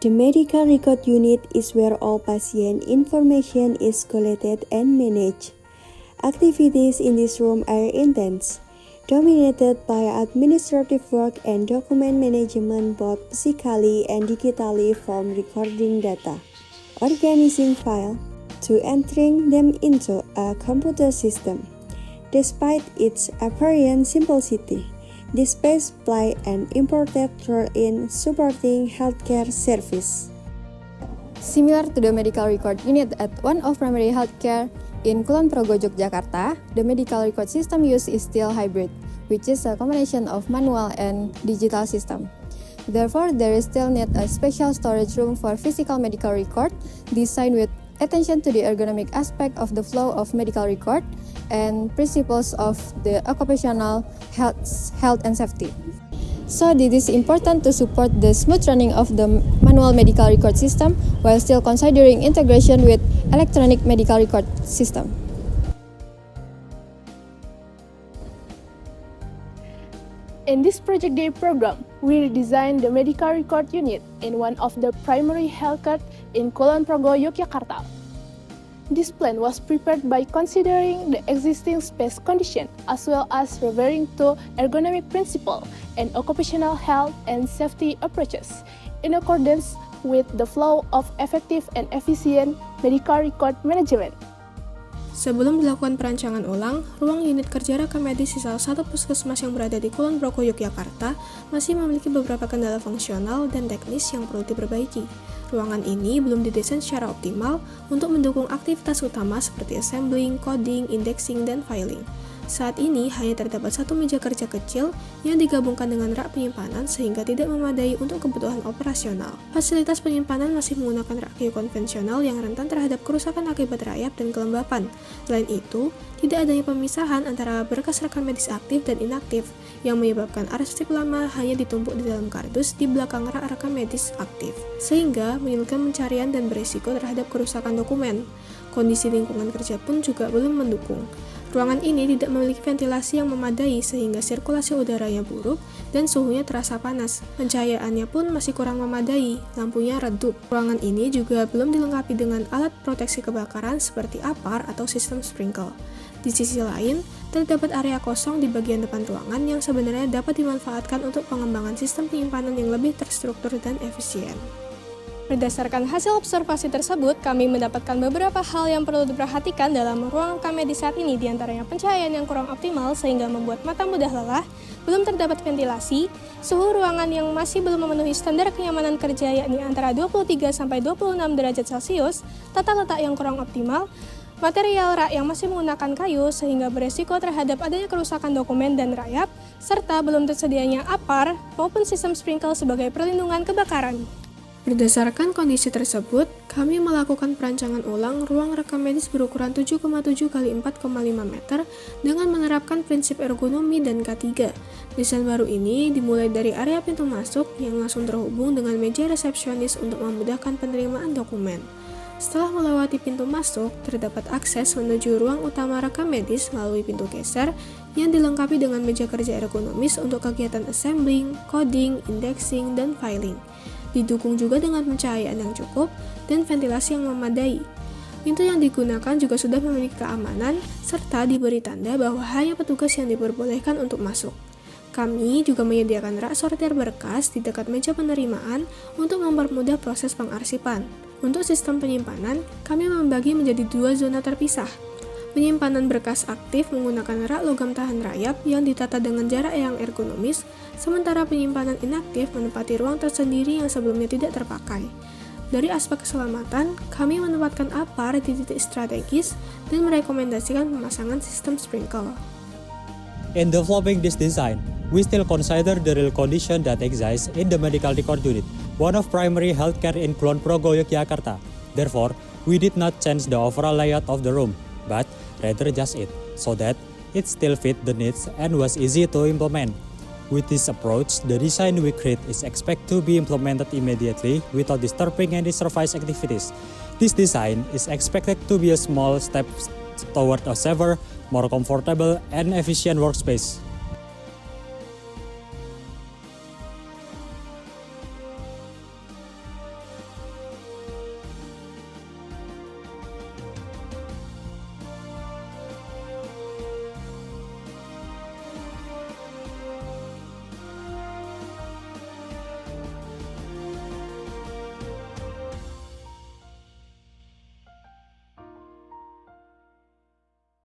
The medical record unit is where all patient information is collected and managed. Activities in this room are intense, dominated by administrative work and document management both physically and digitally, from recording data, organizing files, to entering them into a computer system. Despite its apparent simplicity, this space plays an important role in supporting healthcare service. Similar to the medical record unit at one of primary healthcare in Kulon Progo, Yogyakarta, the medical record system used is still hybrid, which is a combination of manual and digital system. Therefore, there is still need a special storage room for physical medical record designed with attention to the ergonomic aspect of the flow of medical record and principles of the occupational health and safety. So it is important to support the smooth running of the manual medical record system while still considering integration with electronic medical record system. In this Project Day program, we redesigned the medical record unit in one of the primary healthcare in Kulon Progo, Yogyakarta. This plan was prepared by considering the existing space condition as well as referring to ergonomic principle and occupational health and safety approaches in accordance with the flow of effective and efficient medical record management. Sebelum dilakukan perancangan ulang, ruang unit kerja rekam medis di salah satu puskesmas yang berada di Kulon Progo, Yogyakarta masih memiliki beberapa kendala fungsional dan teknis yang perlu diperbaiki. Ruangan ini belum didesain secara optimal untuk mendukung aktivitas utama seperti assembling, coding, indexing, dan filing. Saat ini hanya terdapat satu meja kerja kecil yang digabungkan dengan rak penyimpanan sehingga tidak memadai untuk kebutuhan operasional. Fasilitas penyimpanan masih menggunakan rak kayu konvensional yang rentan terhadap kerusakan akibat rayap dan kelembapan. Selain itu, tidak adanya pemisahan antara berkas rekam medis aktif dan inaktif yang menyebabkan arsip lama hanya ditumpuk di dalam kardus di belakang rak rekam medis aktif, sehingga menyulitkan pencarian dan berisiko terhadap kerusakan dokumen. Kondisi lingkungan kerja pun juga belum mendukung. Ruangan ini tidak memiliki ventilasi yang memadai sehingga sirkulasi udaranya buruk dan suhunya terasa panas. Pencahayaannya pun masih kurang memadai, lampunya redup. Ruangan ini juga belum dilengkapi dengan alat proteksi kebakaran seperti APAR atau sistem sprinkle. Di sisi lain, terdapat area kosong di bagian depan ruangan yang sebenarnya dapat dimanfaatkan untuk pengembangan sistem penyimpanan yang lebih terstruktur dan efisien. Berdasarkan hasil observasi tersebut, kami mendapatkan beberapa hal yang perlu diperhatikan dalam ruang rekam medis saat ini, diantaranya pencahayaan yang kurang optimal sehingga membuat mata mudah lelah, belum terdapat ventilasi, suhu ruangan yang masih belum memenuhi standar kenyamanan kerja yakni antara 23-26 derajat Celcius, tata letak yang kurang optimal, material rak yang masih menggunakan kayu sehingga beresiko terhadap adanya kerusakan dokumen dan rayap, serta belum tersedianya APAR maupun sistem sprinkle sebagai perlindungan kebakaran. Berdasarkan kondisi tersebut, kami melakukan perancangan ulang ruang rekam medis berukuran 7,7 x 4,5 meter dengan menerapkan prinsip ergonomi dan K3. Desain baru ini dimulai dari area pintu masuk yang langsung terhubung dengan meja resepsionis untuk memudahkan penerimaan dokumen. Setelah melewati pintu masuk, terdapat akses menuju ruang utama rekam medis melalui pintu geser yang dilengkapi dengan meja kerja ergonomis untuk kegiatan assembling, coding, indexing, dan filing. Didukung juga dengan pencahayaan yang cukup dan ventilasi yang memadai. Pintu yang digunakan juga sudah memiliki keamanan serta diberi tanda bahwa hanya petugas yang diperbolehkan untuk masuk. Kami juga menyediakan rak sortir berkas di dekat meja penerimaan untuk mempermudah proses pengarsipan. Untuk sistem penyimpanan, kami membagi menjadi 2 zona terpisah. Penyimpanan berkas aktif menggunakan rak logam tahan rayap yang ditata dengan jarak yang ergonomis, sementara penyimpanan inaktif menempati ruang tersendiri yang sebelumnya tidak terpakai. Dari aspek keselamatan, kami menempatkan APAR di titik strategis dan merekomendasikan pemasangan sistem sprinkle. In developing this design, we still consider the real condition that exists in the medical record unit, one of primary healthcare in Kulon Progo, Yogyakarta. Therefore, we did not change the overall layout of the room, but rather adjust it, so that it still fit the needs and was easy to implement. With this approach, the design we create is expected to be implemented immediately without disturbing any service activities. This design is expected to be a small step toward a safer, more comfortable, and efficient workspace.